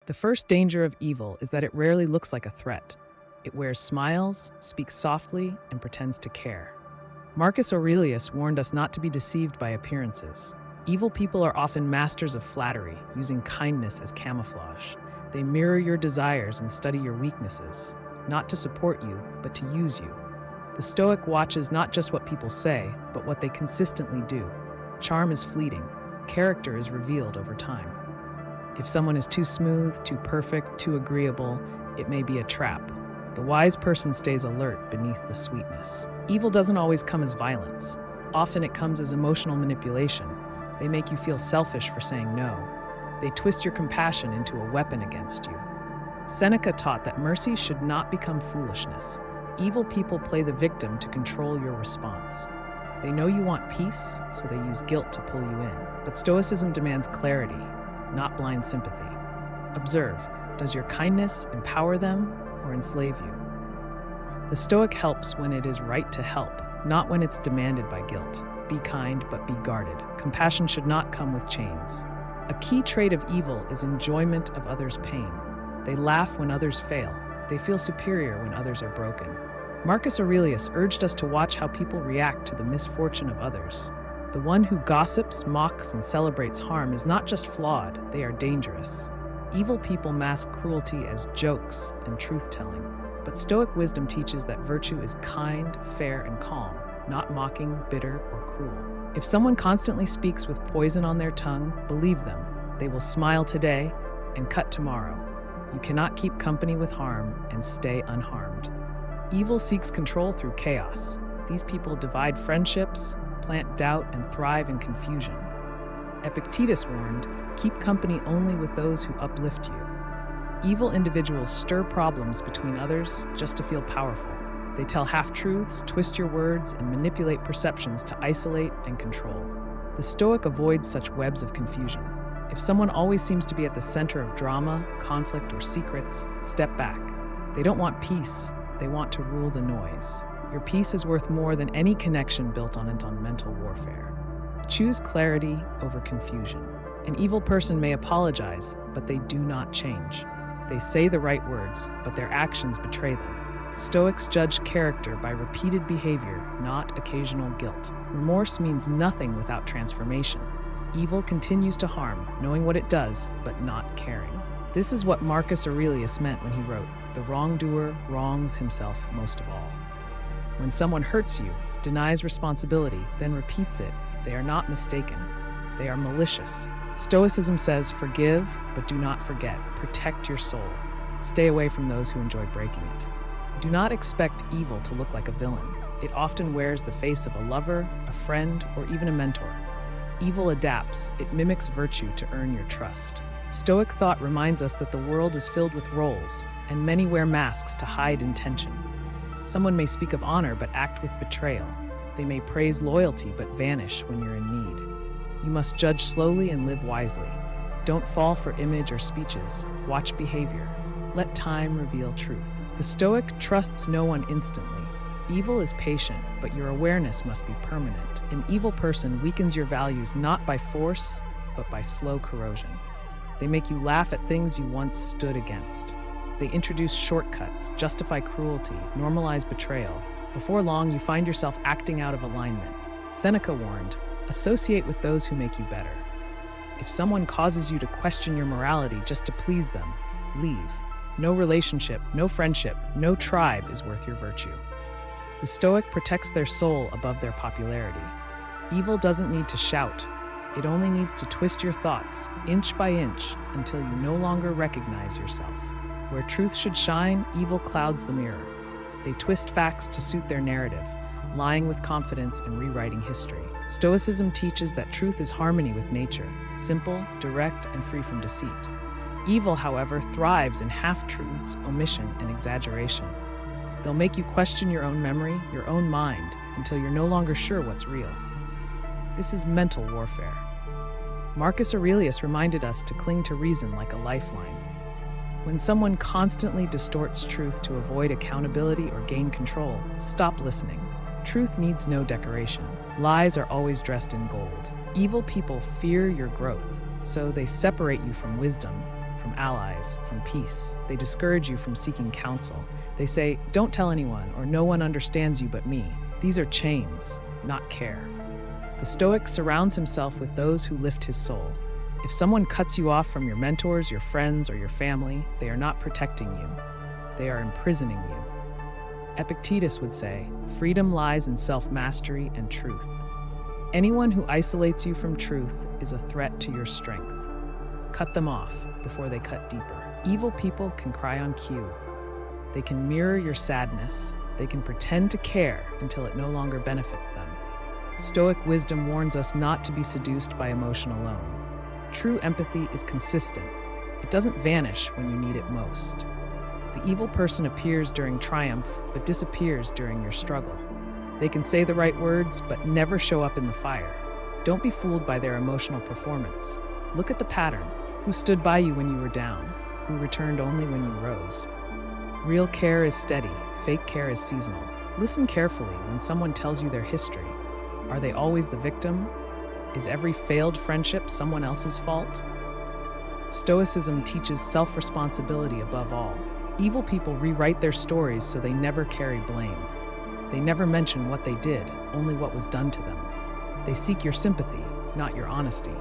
The first danger of evil is that it rarely looks like a threat. It wears smiles, speaks softly, and pretends to care. Marcus Aurelius warned us not to be deceived by appearances. Evil people are often masters of flattery, using kindness as camouflage. They mirror your desires and study your weaknesses, not to support you, but to use you. The Stoic watches not just what people say, but what they consistently do. Charm is fleeting. Character is revealed over time. If someone is too smooth, too perfect, too agreeable, it may be a trap. The wise person stays alert beneath the sweetness. Evil doesn't always come as violence. Often it comes as emotional manipulation. They make you feel selfish for saying no. They twist your compassion into a weapon against you. Seneca taught that mercy should not become foolishness. Evil people play the victim to control your response. They know you want peace, so they use guilt to pull you in. But Stoicism demands clarity, not blind sympathy. Observe, does your kindness empower them or enslave you? The Stoic helps when it is right to help, not when it's demanded by guilt. Be kind, but be guarded. Compassion should not come with chains. A key trait of evil is enjoyment of others' pain. They laugh when others fail. They feel superior when others are broken. Marcus Aurelius urged us to watch how people react to the misfortune of others. The one who gossips, mocks, and celebrates harm is not just flawed, they are dangerous. Evil people mask cruelty as jokes and truth-telling. But Stoic wisdom teaches that virtue is kind, fair, and calm, not mocking, bitter, or cruel. If someone constantly speaks with poison on their tongue, believe them. They will smile today and cut tomorrow. You cannot keep company with harm and stay unharmed. Evil seeks control through chaos. These people divide friendships, plant doubt, and thrive in confusion. Epictetus warned, keep company only with those who uplift you. Evil individuals stir problems between others just to feel powerful. They tell half-truths, twist your words, and manipulate perceptions to isolate and control. The Stoic avoids such webs of confusion. If someone always seems to be at the center of drama, conflict, or secrets, step back. They don't want peace, they want to rule the noise. Your peace is worth more than any connection built on mental warfare. Choose clarity over confusion. An evil person may apologize, but they do not change. They say the right words, but their actions betray them. Stoics judge character by repeated behavior, not occasional guilt. Remorse means nothing without transformation. Evil continues to harm, knowing what it does, but not caring. This is what Marcus Aurelius meant when he wrote, "The wrongdoer wrongs himself most of all." When someone hurts you, denies responsibility, then repeats it, they are not mistaken. They are malicious. Stoicism says, forgive, but do not forget. Protect your soul. Stay away from those who enjoy breaking it. Do not expect evil to look like a villain. It often wears the face of a lover, a friend, or even a mentor. Evil adapts. It mimics virtue to earn your trust. Stoic thought reminds us that the world is filled with roles, and many wear masks to hide intention. Someone may speak of honor but act with betrayal. They may praise loyalty but vanish when you're in need. You must judge slowly and live wisely. Don't fall for image or speeches. Watch behavior. Let time reveal truth. The Stoic trusts no one instantly. Evil is patient, but your awareness must be permanent. An evil person weakens your values not by force, but by slow corrosion. They make you laugh at things you once stood against. They introduce shortcuts, justify cruelty, normalize betrayal. Before long, you find yourself acting out of alignment. Seneca warned, associate with those who make you better. If someone causes you to question your morality just to please them, leave. No relationship, no friendship, no tribe is worth your virtue. The Stoic protects their soul above their popularity. Evil doesn't need to shout. It only needs to twist your thoughts, inch by inch, until you no longer recognize yourself. Where truth should shine, evil clouds the mirror. They twist facts to suit their narrative, lying with confidence and rewriting history. Stoicism teaches that truth is harmony with nature, simple, direct, and free from deceit. Evil, however, thrives in half-truths, omission, and exaggeration. They'll make you question your own memory, your own mind, until you're no longer sure what's real. This is mental warfare. Marcus Aurelius reminded us to cling to reason like a lifeline. When someone constantly distorts truth to avoid accountability or gain control, stop listening. Truth needs no decoration. Lies are always dressed in gold. Evil people fear your growth, so they separate you from wisdom, from allies, from peace. They discourage you from seeking counsel. They say, don't tell anyone, or no one understands you but me. These are chains, not care. The Stoic surrounds himself with those who lift his soul. If someone cuts you off from your mentors, your friends, or your family, they are not protecting you. They are imprisoning you. Epictetus would say, freedom lies in self-mastery and truth. Anyone who isolates you from truth is a threat to your strength. Cut them off before they cut deeper. Evil people can cry on cue. They can mirror your sadness. They can pretend to care until it no longer benefits them. Stoic wisdom warns us not to be seduced by emotion alone. True empathy is consistent. It doesn't vanish when you need it most. The evil person appears during triumph, but disappears during your struggle. They can say the right words, but never show up in the fire. Don't be fooled by their emotional performance. Look at the pattern. Who stood by you when you were down? Who returned only when you rose? Real care is steady. Fake care is seasonal. Listen carefully when someone tells you their history. Are they always the victim? Is every failed friendship someone else's fault? Stoicism teaches self-responsibility above all. Evil people rewrite their stories so they never carry blame. They never mention what they did, only what was done to them. They seek your sympathy, not your honesty.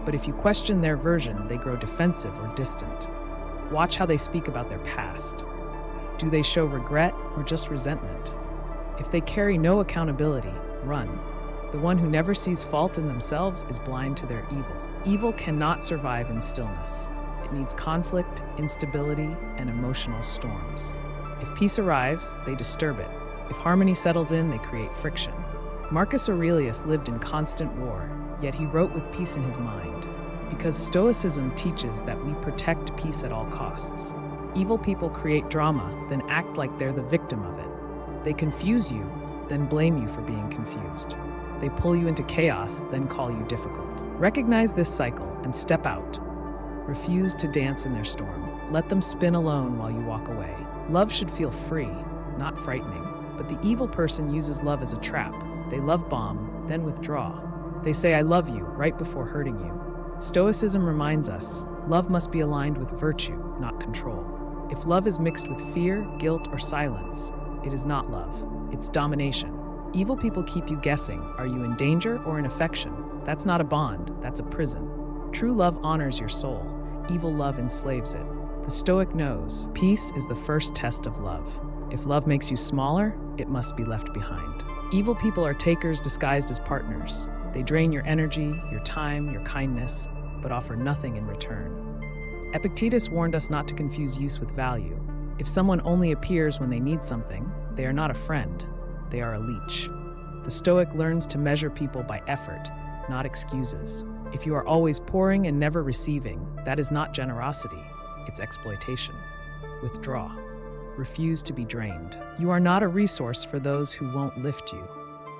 But if you question their version, they grow defensive or distant. Watch how they speak about their past. Do they show regret or just resentment? If they carry no accountability, run. The one who never sees fault in themselves is blind to their evil. Evil cannot survive in stillness. It needs conflict, instability, and emotional storms. If peace arrives, they disturb it. If harmony settles in, they create friction. Marcus Aurelius lived in constant war, yet he wrote with peace in his mind. Because Stoicism teaches that we protect peace at all costs. Evil people create drama, then act like they're the victim of it. They confuse you, then blame you for being confused. They pull you into chaos, then call you difficult. Recognize this cycle and step out. Refuse to dance in their storm. Let them spin alone while you walk away. Love should feel free, not frightening. But the evil person uses love as a trap. They love bomb, then withdraw. They say, I love you, right before hurting you. Stoicism reminds us, love must be aligned with virtue, not control. If love is mixed with fear, guilt, or silence, it is not love. It's domination. Evil people keep you guessing. Are you in danger or in affection? That's not a bond, that's a prison. True love honors your soul. Evil love enslaves it. The Stoic knows peace is the first test of love. If love makes you smaller, it must be left behind. Evil people are takers disguised as partners. They drain your energy, your time, your kindness, but offer nothing in return. Epictetus warned us not to confuse use with value. If someone only appears when they need something, they are not a friend. They are a leech. The Stoic learns to measure people by effort, not excuses. If you are always pouring and never receiving, that is not generosity, it's exploitation. Withdraw. Refuse to be drained. You are not a resource for those who won't lift you.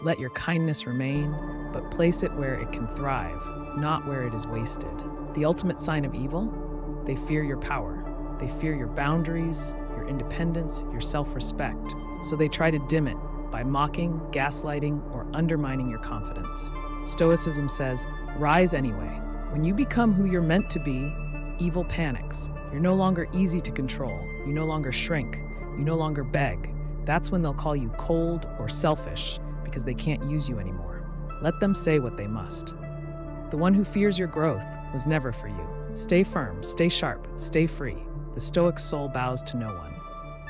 Let your kindness remain, but place it where it can thrive, not where it is wasted. The ultimate sign of evil? They fear your power. They fear your boundaries, your independence, your self-respect. So they try to dim it by mocking, gaslighting, or undermining your confidence. Stoicism says, rise anyway. When you become who you're meant to be, evil panics. You're no longer easy to control. You no longer shrink. You no longer beg. That's when they'll call you cold or selfish because they can't use you anymore. Let them say what they must. The one who fears your growth was never for you. Stay firm, stay sharp, stay free. The Stoic soul bows to no one.